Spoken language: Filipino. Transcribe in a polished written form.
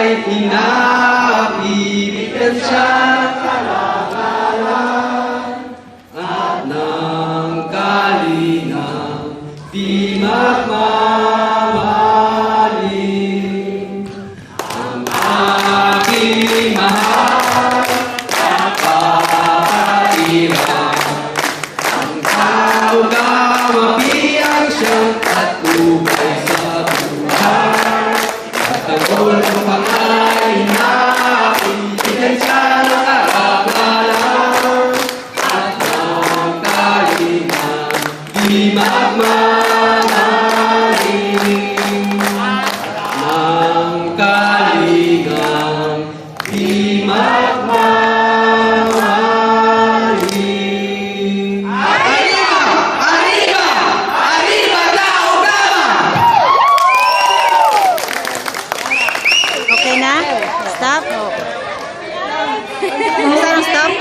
ay inaibigin siya karangalan at ng kalinang di magmamaling. Ang aking mahal na kapatiran, ang tao na mabiyang siyang patnubay sa buhay. At ang ulong pangay na ibigay siya ng karangalan at ng kalinang di magmamaling. Ng kalingang di magmamaling. Arriba! Arriba! Arriba la Ogama! Okay na? Stop? Kung saan ang stop?